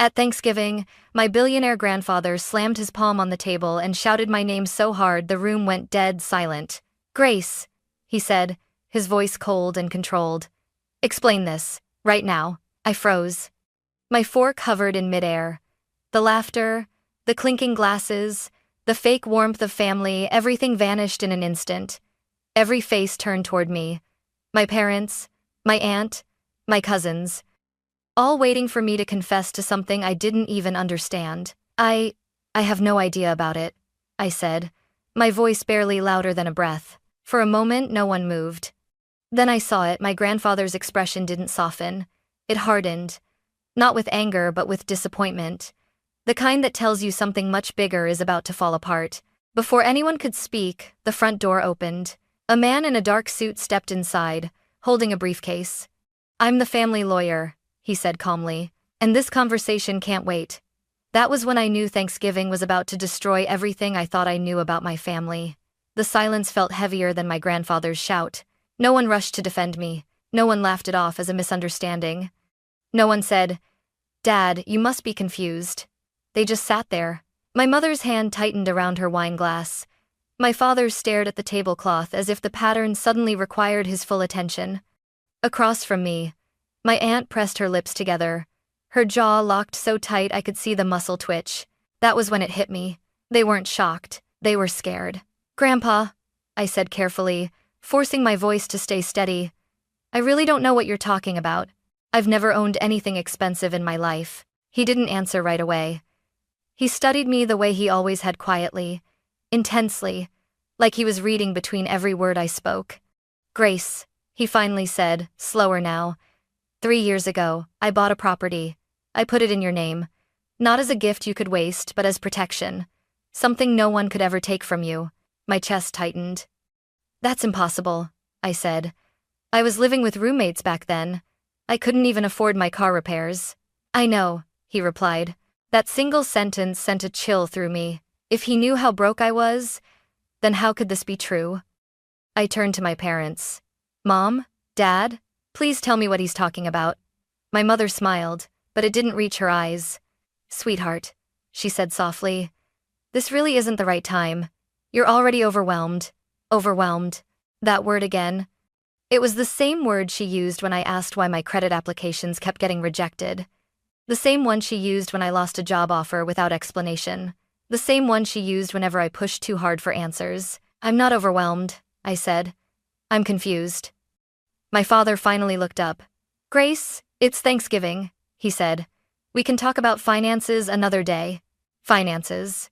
At Thanksgiving, my billionaire grandfather slammed his palm on the table and shouted my name so hard the room went dead silent. "Grace," he said, his voice cold and controlled. "Explain this, right now." I froze. My fork hovered in midair. The laughter, the clinking glasses, the fake warmth of family, everything vanished in an instant. Every face turned toward me. My parents, my aunt, my cousins, all waiting for me to confess to something I didn't even understand. I have no idea about it," I said, my voice barely louder than a breath. For a moment, no one moved. Then I saw it. My grandfather's expression didn't soften. It hardened. Not with anger, but with disappointment. The kind that tells you something much bigger is about to fall apart. Before anyone could speak, the front door opened. A man in a dark suit stepped inside, holding a briefcase. "I'm the family lawyer," he said calmly, "and this conversation can't wait." That was when I knew Thanksgiving was about to destroy everything I thought I knew about my family. The silence felt heavier than my grandfather's shout. No one rushed to defend me. No one laughed it off as a misunderstanding. No one said, "Dad, you must be confused." They just sat there. My mother's hand tightened around her wine glass. My father stared at the tablecloth as if the pattern suddenly required his full attention. Across from me, my aunt pressed her lips together. Her jaw locked so tight I could see the muscle twitch. That was when it hit me. They weren't shocked. They were scared. "Grandpa," I said carefully, forcing my voice to stay steady, "I really don't know what you're talking about. I've never owned anything expensive in my life." He didn't answer right away. He studied me the way he always had, quietly, intensely, like he was reading between every word I spoke. "Grace," he finally said, slower now, 3 years ago, I bought a property. I put it in your name. Not as a gift you could waste, but as protection. Something no one could ever take from you." My chest tightened. "That's impossible," I said. "I was living with roommates back then. I couldn't even afford my car repairs." "I know," he replied. That single sentence sent a chill through me. If he knew how broke I was, then how could this be true? I turned to my parents. "Mom? Dad? Please tell me what he's talking about." My mother smiled, but it didn't reach her eyes. "Sweetheart," she said softly, "this really isn't the right time. You're already overwhelmed." Overwhelmed. That word again. It was the same word she used when I asked why my credit applications kept getting rejected. The same one she used when I lost a job offer without explanation. The same one she used whenever I pushed too hard for answers. "I'm not overwhelmed," I said. "I'm confused." My father finally looked up. "Grace, it's Thanksgiving," he said. "We can talk about finances another day." Finances.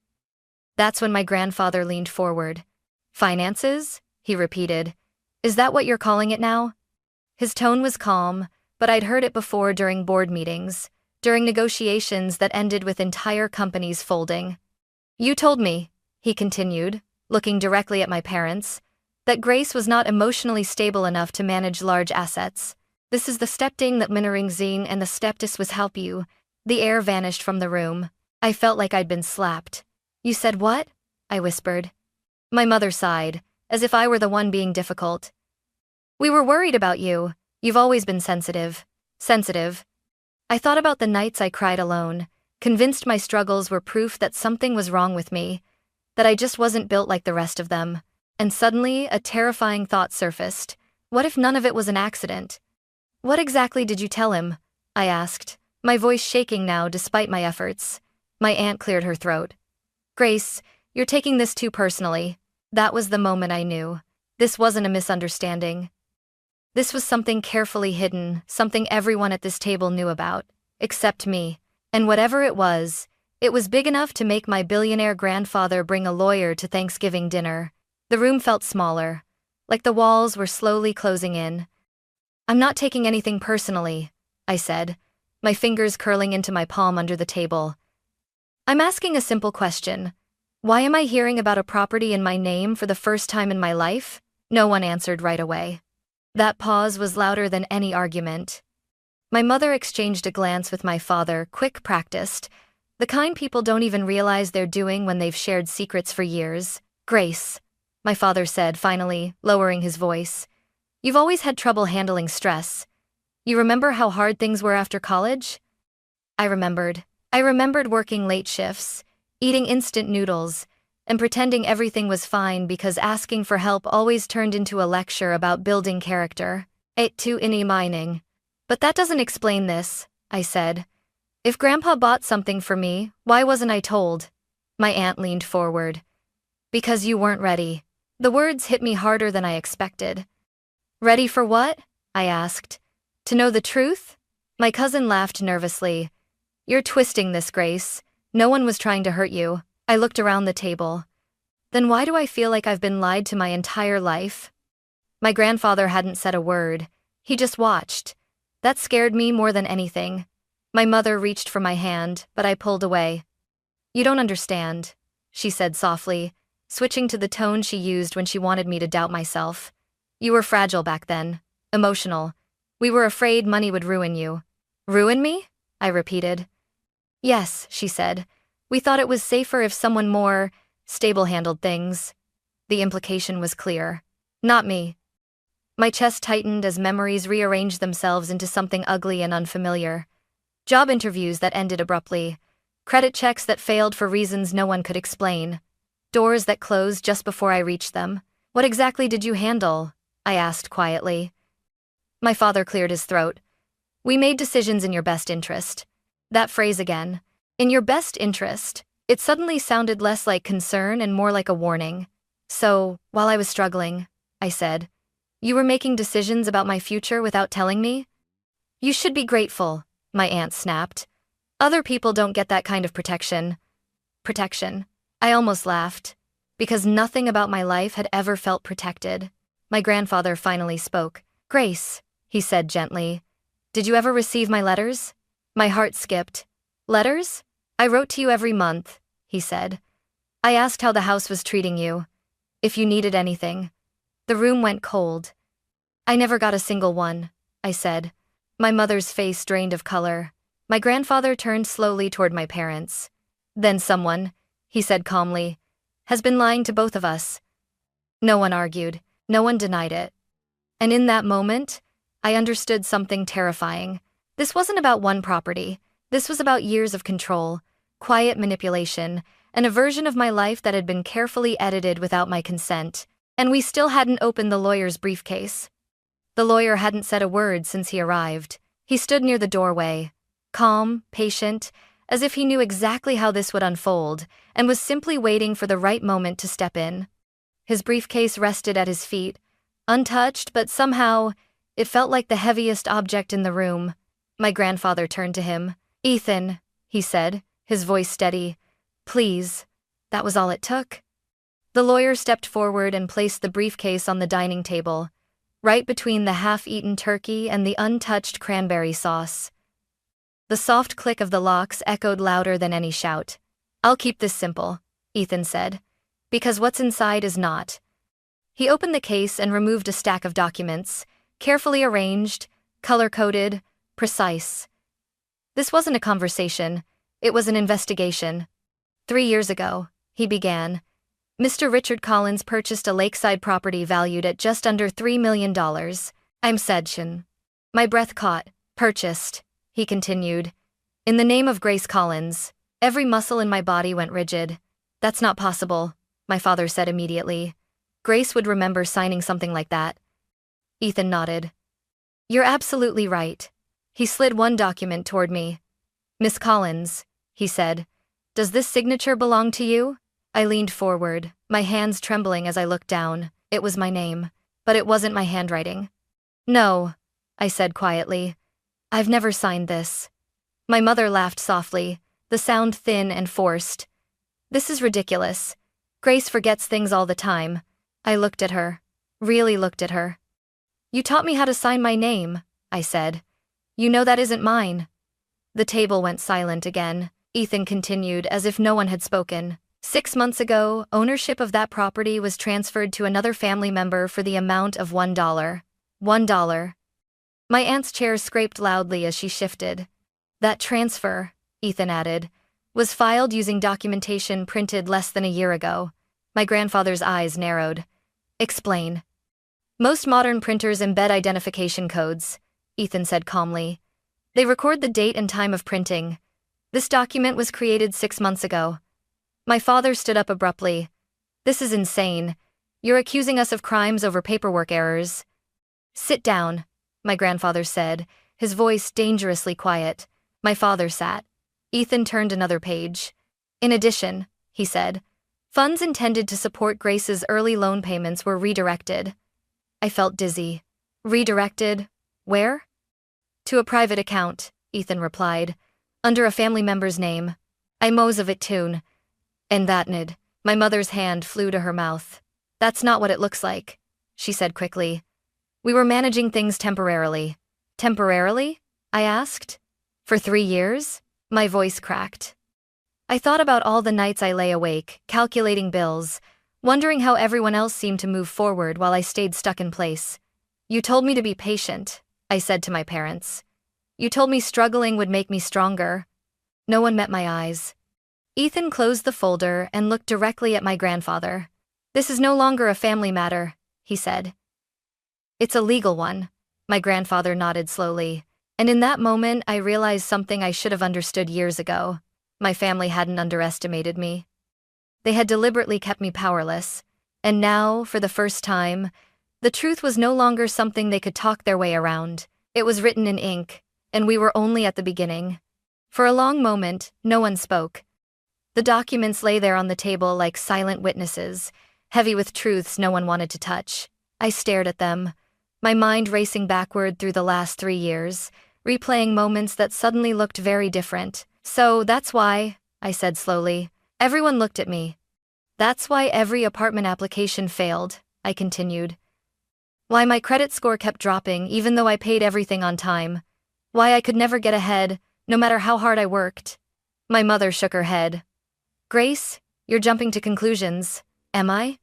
That's when my grandfather leaned forward. "Finances?" he repeated. "Is that what you're calling it now?" His tone was calm, but I'd heard it before during board meetings, during negotiations that ended with entire companies folding. "You told me," he continued, looking directly at my parents, "that Grace was not emotionally stable enough to manage large assets. This is the stepding that minering zing and the steptis was help you." The air vanished from the room. I felt like I'd been slapped. "You said what?" I whispered. My mother sighed, as if I were the one being difficult. "We were worried about you. You've always been sensitive." Sensitive. I thought about the nights I cried alone, convinced my struggles were proof that something was wrong with me, that I just wasn't built like the rest of them. And suddenly, a terrifying thought surfaced. What if none of it was an accident? "What exactly did you tell him?" I asked, my voice shaking now despite my efforts. My aunt cleared her throat. "Grace, you're taking this too personally." That was the moment I knew. This wasn't a misunderstanding. This was something carefully hidden, something everyone at this table knew about, except me. And whatever it was big enough to make my billionaire grandfather bring a lawyer to Thanksgiving dinner. The room felt smaller, like the walls were slowly closing in. "I'm not taking anything personally," I said, my fingers curling into my palm under the table. "I'm asking a simple question. Why am I hearing about a property in my name for the first time in my life?" No one answered right away. That pause was louder than any argument. My mother exchanged a glance with my father, quick, practiced, the kind people don't even realize they're doing when they've shared secrets for years. "Grace," my father said finally, lowering his voice, "you've always had trouble handling stress. You remember how hard things were after college?" I remembered. I remembered working late shifts, eating instant noodles, and pretending everything was fine because asking for help always turned into a lecture about building character. It too any mining. But that doesn't explain this, I said. If Grandpa bought something for me, why wasn't I told? My aunt leaned forward. Because you weren't ready. The words hit me harder than I expected. Ready for what? I asked. To know the truth? My cousin laughed nervously. You're twisting this, Grace. No one was trying to hurt you. I looked around the table. Then why do I feel like I've been lied to my entire life? My grandfather hadn't said a word. He just watched. That scared me more than anything. My mother reached for my hand, but I pulled away. You don't understand, she said softly, switching to the tone she used when she wanted me to doubt myself. You were fragile back then. Emotional. We were afraid money would ruin you. Ruin me? I repeated. Yes, she said. We thought it was safer if someone more stable handled things. The implication was clear. Not me. My chest tightened as memories rearranged themselves into something ugly and unfamiliar. Job interviews that ended abruptly. Credit checks that failed for reasons no one could explain. Doors that closed just before I reached them. What exactly did you handle? I asked quietly. My father cleared his throat. We made decisions in your best interest. That phrase again. In your best interest. It suddenly sounded less like concern and more like a warning. So, while I was struggling, I said, you were making decisions about my future without telling me? You should be grateful, my aunt snapped. Other people don't get that kind of protection. Protection. I almost laughed. Because nothing about my life had ever felt protected. My grandfather finally spoke. Grace, he said gently. Did you ever receive my letters? My heart skipped. Letters? I wrote to you every month, he said. I asked how the house was treating you. If you needed anything. The room went cold. I never got a single one, I said. My mother's face drained of color. My grandfather turned slowly toward my parents. Then someone, he said calmly, has been lying to both of us. No one argued. No one denied it. And in that moment, I understood something terrifying. This wasn't about one property. This was about years of control, quiet manipulation, and a version of my life that had been carefully edited without my consent. And we still hadn't opened the lawyer's briefcase. The lawyer hadn't said a word since he arrived. He stood near the doorway, calm, patient, as if he knew exactly how this would unfold, and was simply waiting for the right moment to step in. His briefcase rested at his feet, untouched, but somehow, it felt like the heaviest object in the room. My grandfather turned to him. Ethan, he said, his voice steady. Please. That was all it took. The lawyer stepped forward and placed the briefcase on the dining table, right between the half-eaten turkey and the untouched cranberry sauce. The soft click of the locks echoed louder than any shout. I'll keep this simple, Ethan said, because what's inside is not. He opened the case and removed a stack of documents, carefully arranged, color-coded, precise. This wasn't a conversation, it was an investigation. 3 years ago, he began, Mr. Richard Collins purchased a lakeside property valued at just under $3 million. I'm Sedchen. My breath caught. Purchased, he continued. In the name of Grace Collins. Every muscle in my body went rigid. That's not possible, my father said immediately. Grace would remember signing something like that. Ethan nodded. You're absolutely right. He slid one document toward me. Miss Collins, he said. Does this signature belong to you? I leaned forward, my hands trembling as I looked down. It was my name, but it wasn't my handwriting. No, I said quietly. I've never signed this. My mother laughed softly, the sound thin and forced. This is ridiculous. Grace forgets things all the time. I looked at her. Really looked at her. You taught me how to sign my name, I said. You know that isn't mine. The table went silent again. Ethan continued as if no one had spoken. 6 months ago, ownership of that property was transferred to another family member for the amount of $1. $1. My aunt's chair scraped loudly as she shifted. That transfer, Ethan added, was filed using documentation printed less than a year ago. My grandfather's eyes narrowed. Explain. Most modern printers embed identification codes, Ethan said calmly. They record the date and time of printing. This document was created 6 months ago. My father stood up abruptly. This is insane. You're accusing us of crimes over paperwork errors. Sit down, my grandfather said, his voice dangerously quiet. My father sat. Ethan turned another page. In addition, he said, funds intended to support Grace's early loan payments were redirected. I felt dizzy. Redirected? Where? To a private account, Ethan replied, under a family member's name. I knows of it too. And thatnid. My mother's hand flew to her mouth. That's not what it looks like, she said quickly. We were managing things temporarily. Temporarily? I asked. For 3 years? My voice cracked. I thought about all the nights I lay awake, calculating bills, wondering how everyone else seemed to move forward while I stayed stuck in place. You told me to be patient, I said to my parents. You told me struggling would make me stronger. No one met my eyes. Ethan closed the folder and looked directly at my grandfather. This is no longer a family matter, he said. It's a legal one. My grandfather nodded slowly, and in that moment I realized something I should have understood years ago. My family hadn't underestimated me. They had deliberately kept me powerless, and now, for the first time, the truth was no longer something they could talk their way around. It was written in ink, and we were only at the beginning. For a long moment, no one spoke. The documents lay there on the table like silent witnesses, heavy with truths no one wanted to touch. I stared at them, my mind racing backward through the last 3 years, replaying moments that suddenly looked very different. So that's why, I said slowly, everyone looked at me. That's why every apartment application failed, I continued. Why my credit score kept dropping even though I paid everything on time. Why I could never get ahead, no matter how hard I worked. My mother shook her head. Grace, you're jumping to conclusions, am I?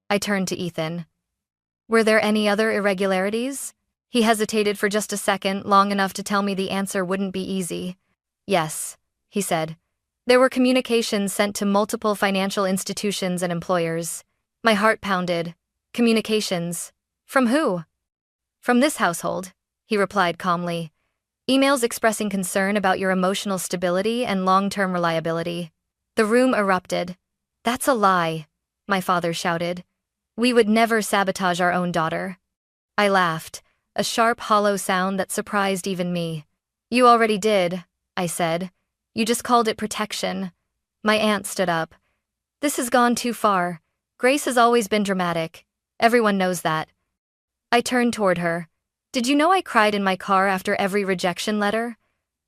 I turned to Ethan. Were there any other irregularities? He hesitated for just a second, long enough to tell me the answer wouldn't be easy. Yes, he said. There were communications sent to multiple financial institutions and employers. My heart pounded. Communications? From who? From this household, he replied calmly. Emails expressing concern about your emotional stability and long-term reliability. The room erupted. That's a lie, my father shouted. We would never sabotage our own daughter. I laughed, a sharp, hollow sound that surprised even me. You already did, I said. You just called it protection. My aunt stood up. This has gone too far. Grace has always been dramatic. Everyone knows that. I turned toward her. Did you know I cried in my car after every rejection letter?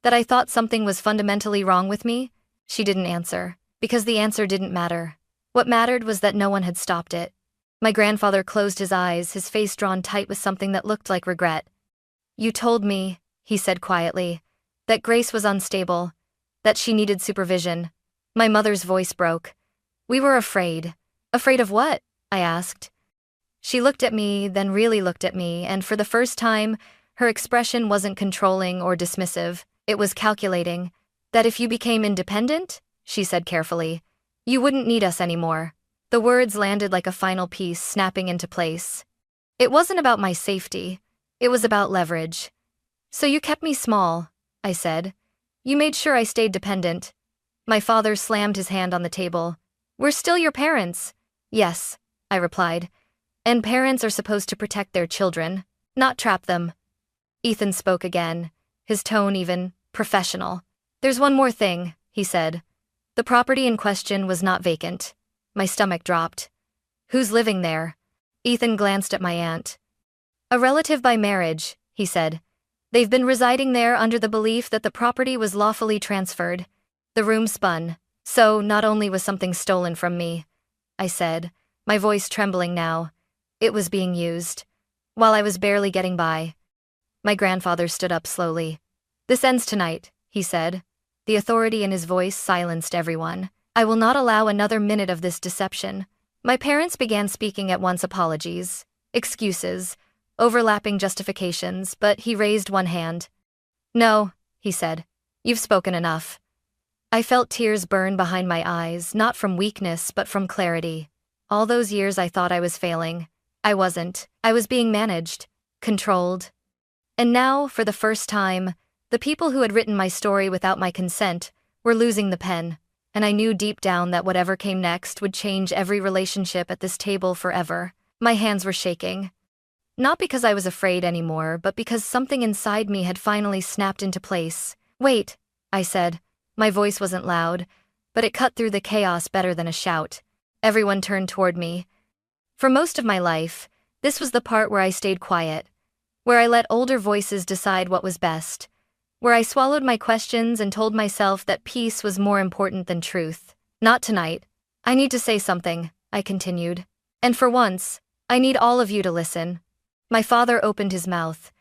That I thought something was fundamentally wrong with me? She didn't answer, because the answer didn't matter. What mattered was that no one had stopped it. My grandfather closed his eyes, his face drawn tight with something that looked like regret. You told me, he said quietly, that Grace was unstable, that she needed supervision. My mother's voice broke. We were afraid. Afraid of what? I asked. She looked at me, then really looked at me, and for the first time, her expression wasn't controlling or dismissive. It was calculating. That if you became independent, she said carefully, you wouldn't need us anymore. The words landed like a final piece snapping into place. It wasn't about my safety. It was about leverage. So you kept me small, I said. You made sure I stayed dependent. My father slammed his hand on the table. We're still your parents. Yes, I replied. And parents are supposed to protect their children, not trap them. Ethan spoke again, his tone even professional. There's one more thing, he said. The property in question was not vacant. My stomach dropped. Who's living there? Ethan glanced at my aunt. A relative by marriage, he said. They've been residing there under the belief that the property was lawfully transferred. The room spun. So, not only was something stolen from me, I said, my voice trembling now, it was being used. While I was barely getting by. My grandfather stood up slowly. This ends tonight, he said. The authority in his voice silenced everyone. I will not allow another minute of this deception. My parents began speaking at once, apologies, excuses, overlapping justifications, but he raised one hand. No, he said. You've spoken enough. I felt tears burn behind my eyes, not from weakness but from clarity. All those years I thought I was failing. I wasn't. I was being managed, controlled. And now, for the first time, the people who had written my story without my consent We're losing the pen. And I knew deep down that whatever came next would change every relationship at this table forever. My hands were shaking. Not because I was afraid anymore, but because something inside me had finally snapped into place. Wait, I said. My voice wasn't loud, but it cut through the chaos better than a shout. Everyone turned toward me. For most of my life, this was the part where I stayed quiet, where I let older voices decide what was best, where I swallowed my questions and told myself that peace was more important than truth. Not tonight. I need to say something, I continued. And for once, I need all of you to listen. My father opened his mouth.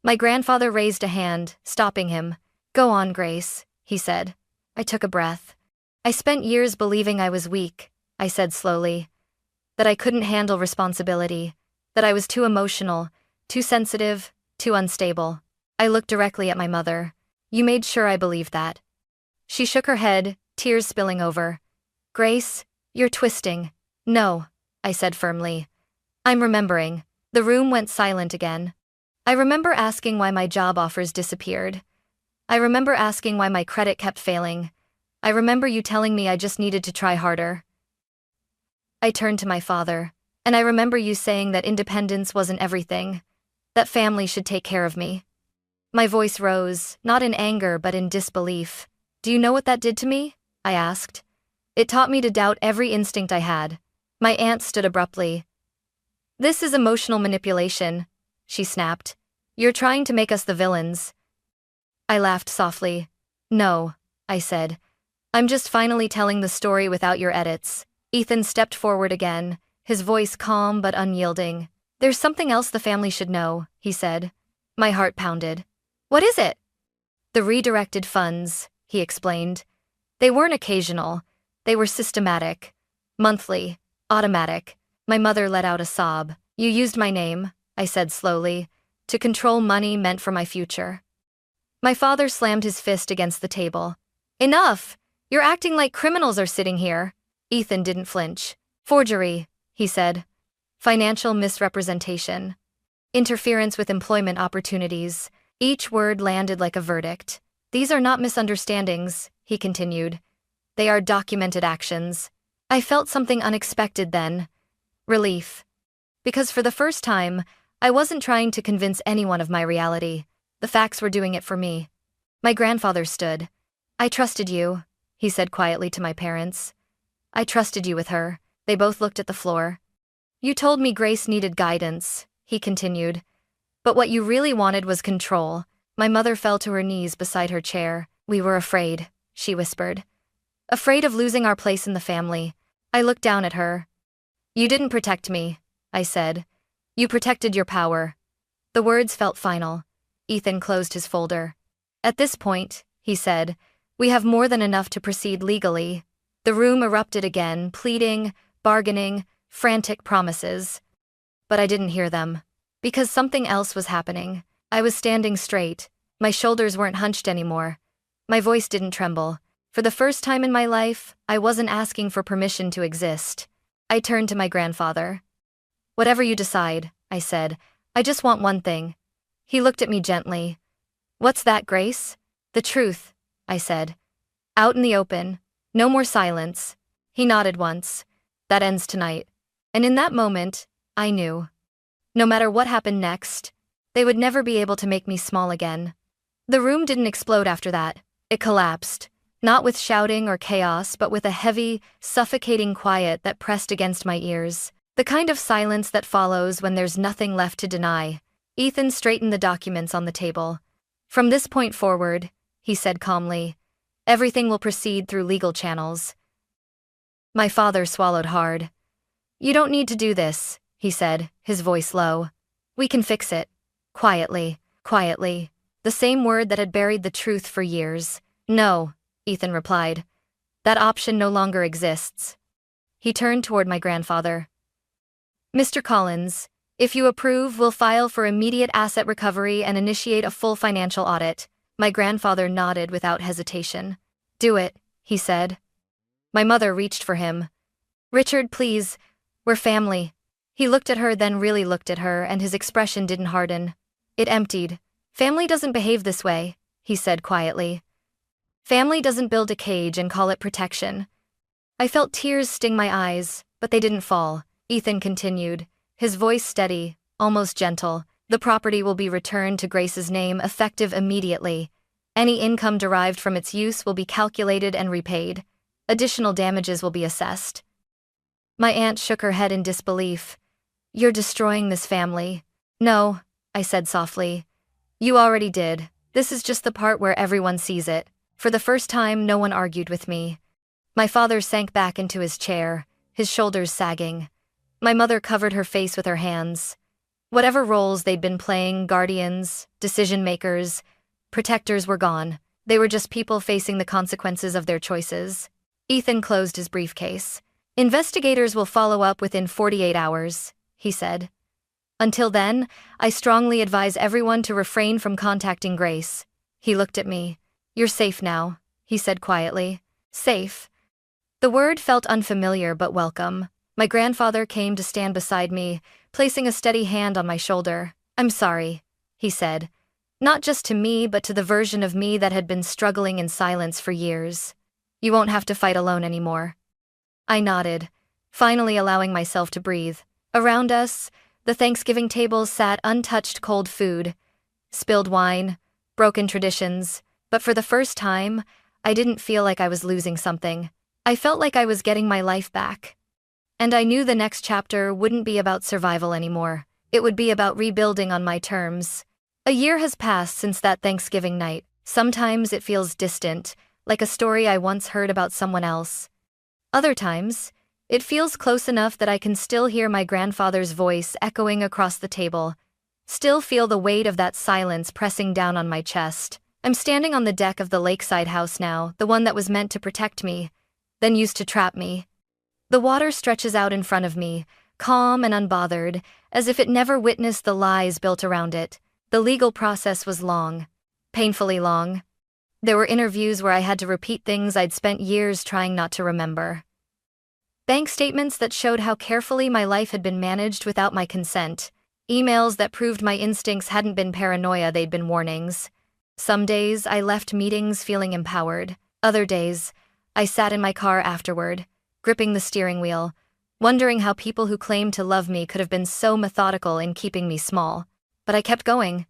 My grandfather raised a hand, stopping him. Go on, Grace, he said. I took a breath. I spent years believing I was weak, I said slowly. That I couldn't handle responsibility, that I was too emotional, too sensitive, too unstable. I looked directly at my mother. You made sure I believed that. She shook her head, tears spilling over. Grace, you're twisting. No, I said firmly. I'm remembering. The room went silent again. I remember asking why my job offers disappeared. I remember asking why my credit kept failing. I remember you telling me I just needed to try harder. I turned to my father, and I remember you saying that independence wasn't everything, that family should take care of me. My voice rose, not in anger but in disbelief. Do you know what that did to me? I asked. It taught me to doubt every instinct I had. My aunt stood abruptly. This is emotional manipulation, she snapped. You're trying to make us the villains. I laughed softly. No, I said. I'm just finally telling the story without your edits. Ethan stepped forward again, his voice calm but unyielding. There's something else the family should know, he said. My heart pounded. What is it? The redirected funds, he explained. They weren't occasional. They were systematic. Monthly. Automatic. My mother let out a sob. You used my name, I said slowly, to control money meant for my future. My father slammed his fist against the table. Enough! You're acting like criminals are sitting here. Ethan didn't flinch. Forgery, he said. Financial misrepresentation. Interference with employment opportunities. Each word landed like a verdict. These are not misunderstandings, he continued. They are documented actions. I felt something unexpected then. Relief. Because for the first time, I wasn't trying to convince anyone of my reality. The facts were doing it for me. My grandfather stood. I trusted you, he said quietly to my parents. I trusted you with her. They both looked at the floor. You told me Grace needed guidance, he continued. But what you really wanted was control. My mother fell to her knees beside her chair. We were afraid, she whispered. Afraid of losing our place in the family. I looked down at her. You didn't protect me, I said. You protected your power. The words felt final. Ethan closed his folder. At this point, he said, we have more than enough to proceed legally. The room erupted again, pleading, bargaining, frantic promises. But I didn't hear them. Because something else was happening. I was standing straight. My shoulders weren't hunched anymore. My voice didn't tremble. For the first time in my life, I wasn't asking for permission to exist. I turned to my grandfather. Whatever you decide, I said. I just want one thing. He looked at me gently. What's that, Grace? The truth, I said. Out in the open. No more silence. He nodded once. That ends tonight. And in that moment, I knew. No matter what happened next, they would never be able to make me small again. The room didn't explode after that. It collapsed. Not with shouting or chaos, but with a heavy, suffocating quiet that pressed against my ears. The kind of silence that follows when there's nothing left to deny. Ethan straightened the documents on the table. From this point forward, he said calmly, everything will proceed through legal channels. My father swallowed hard. You don't need to do this, he said, his voice low. We can fix it. Quietly, quietly. The same word that had buried the truth for years. No, Ethan replied. That option no longer exists. He turned toward my grandfather. Mr. Collins, if you approve, we'll file for immediate asset recovery and initiate a full financial audit. My grandfather nodded without hesitation. Do it, he said. My mother reached for him. Richard, please. We're family. He looked at her, then really looked at her, and his expression didn't harden. It emptied. Family doesn't behave this way, he said quietly. Family doesn't build a cage and call it protection. I felt tears sting my eyes, but they didn't fall. Ethan continued, his voice steady, almost gentle. The property will be returned to Grace's name effective immediately. Any income derived from its use will be calculated and repaid. Additional damages will be assessed. My aunt shook her head in disbelief. You're destroying this family. No, I said softly. You already did. This is just the part where everyone sees it. For the first time, no one argued with me. My father sank back into his chair, his shoulders sagging. My mother covered her face with her hands. Whatever roles they'd been playing, guardians, decision-makers, protectors were gone. They were just people facing the consequences of their choices. Ethan closed his briefcase. Investigators will follow up within 48 hours, he said. Until then, I strongly advise everyone to refrain from contacting Grace. He looked at me. You're safe now, he said quietly. Safe? The word felt unfamiliar but welcome. My grandfather came to stand beside me, placing a steady hand on my shoulder. I'm sorry, he said. Not just to me but to the version of me that had been struggling in silence for years. You won't have to fight alone anymore. I nodded, finally allowing myself to breathe. Around us, the Thanksgiving tables sat untouched cold food, spilled wine, broken traditions, but for the first time, I didn't feel like I was losing something. I felt like I was getting my life back. And I knew the next chapter wouldn't be about survival anymore. It would be about rebuilding on my terms. A year has passed since that Thanksgiving night. Sometimes it feels distant, like a story I once heard about someone else. Other times, it feels close enough that I can still hear my grandfather's voice echoing across the table, still feel the weight of that silence pressing down on my chest. I'm standing on the deck of the lakeside house now, the one that was meant to protect me, then used to trap me. The water stretches out in front of me, calm and unbothered, as if it never witnessed the lies built around it. The legal process was long, painfully long. There were interviews where I had to repeat things I'd spent years trying not to remember. Bank statements that showed how carefully my life had been managed without my consent. Emails that proved my instincts hadn't been paranoia, they'd been warnings. Some days, I left meetings feeling empowered. Other days, I sat in my car afterward, gripping the steering wheel, wondering how people who claimed to love me could have been so methodical in keeping me small. But I kept going.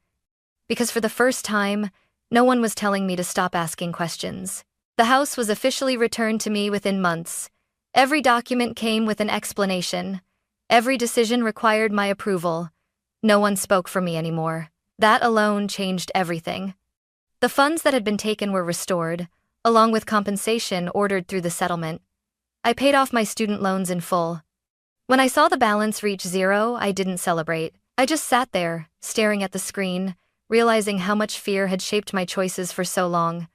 Because for the first time, no one was telling me to stop asking questions. The house was officially returned to me within months. Every document came with an explanation. Every decision required my approval. No one spoke for me anymore. That alone changed everything. The funds that had been taken were restored, along with compensation ordered through the settlement. I paid off my student loans in full. When I saw the balance reach zero, I didn't celebrate. I just sat there, staring at the screen, realizing how much fear had shaped my choices for so long.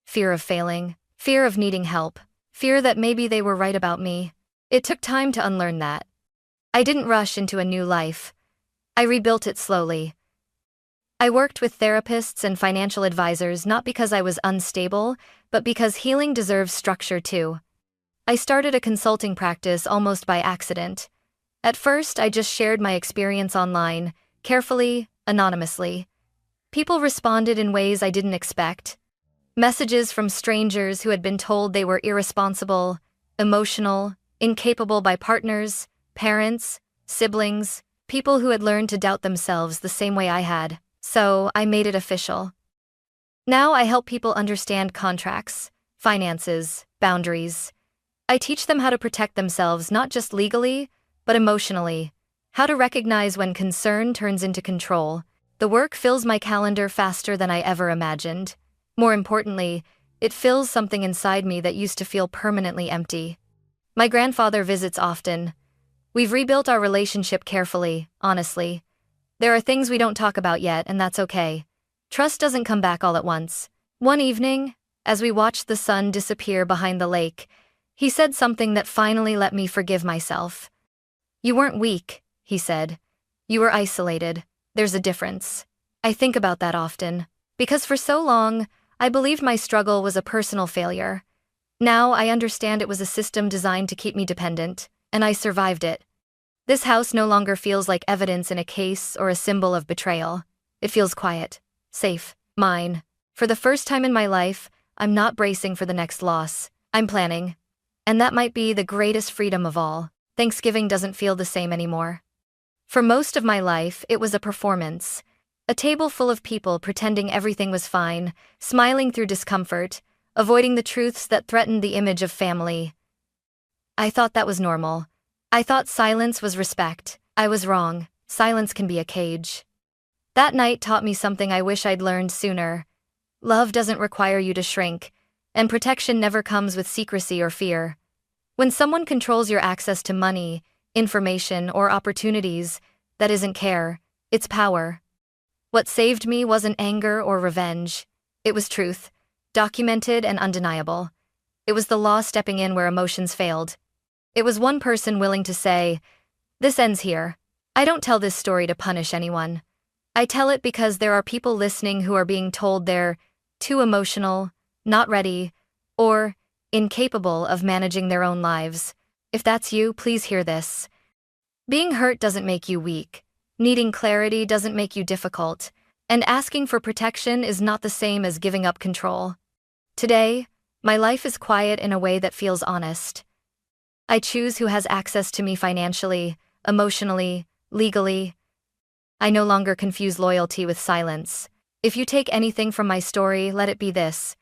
Fear of failing, fear of needing help, fear that maybe they were right about me. It took time to unlearn that. I didn't rush into a new life. I rebuilt it slowly. I worked with therapists and financial advisors not because I was unstable, but because healing deserves structure too. I started a consulting practice almost by accident. At first, I just shared my experience online, carefully, anonymously. People responded in ways I didn't expect. Messages from strangers who had been told they were irresponsible, emotional, incapable by partners, parents, siblings, people who had learned to doubt themselves the same way I had. So I made it official. Now I help people understand contracts, finances, boundaries. I teach them how to protect themselves not just legally, but emotionally. How to recognize when concern turns into control. The work fills my calendar faster than I ever imagined. More importantly, it fills something inside me that used to feel permanently empty. My grandfather visits often. We've rebuilt our relationship carefully, honestly. There are things we don't talk about yet, and that's okay. Trust doesn't come back all at once. One evening, as we watched the sun disappear behind the lake, he said something that finally let me forgive myself. You weren't weak, he said. You were isolated. There's a difference. I think about that often. Because for so long, I believed my struggle was a personal failure. Now I understand it was a system designed to keep me dependent, and I survived it. This house no longer feels like evidence in a case or a symbol of betrayal. It feels quiet, safe, mine. For the first time in my life, I'm not bracing for the next loss. I'm planning. And that might be the greatest freedom of all. Thanksgiving doesn't feel the same anymore. For most of my life, it was a performance. A table full of people pretending everything was fine, smiling through discomfort, avoiding the truths that threatened the image of family. I thought that was normal. I thought silence was respect. I was wrong. Silence can be a cage. That night taught me something I wish I'd learned sooner. Love doesn't require you to shrink, and protection never comes with secrecy or fear. When someone controls your access to money, information, or opportunities, that isn't care, it's power. What saved me wasn't anger or revenge. It was truth, documented and undeniable. It was the law stepping in where emotions failed. It was one person willing to say, "This ends here." I don't tell this story to punish anyone. I tell it because there are people listening who are being told they're too emotional, not ready, or incapable of managing their own lives. If that's you, please hear this. Being hurt doesn't make you weak. Needing clarity doesn't make you difficult. And asking for protection is not the same as giving up control. Today, my life is quiet in a way that feels honest. I choose who has access to me financially, emotionally, legally. I no longer confuse loyalty with silence. If you take anything from my story, let it be this.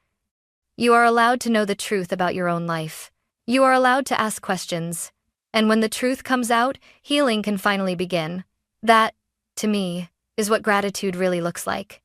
You are allowed to know the truth about your own life. You are allowed to ask questions. And when the truth comes out, healing can finally begin. That, to me, is what gratitude really looks like.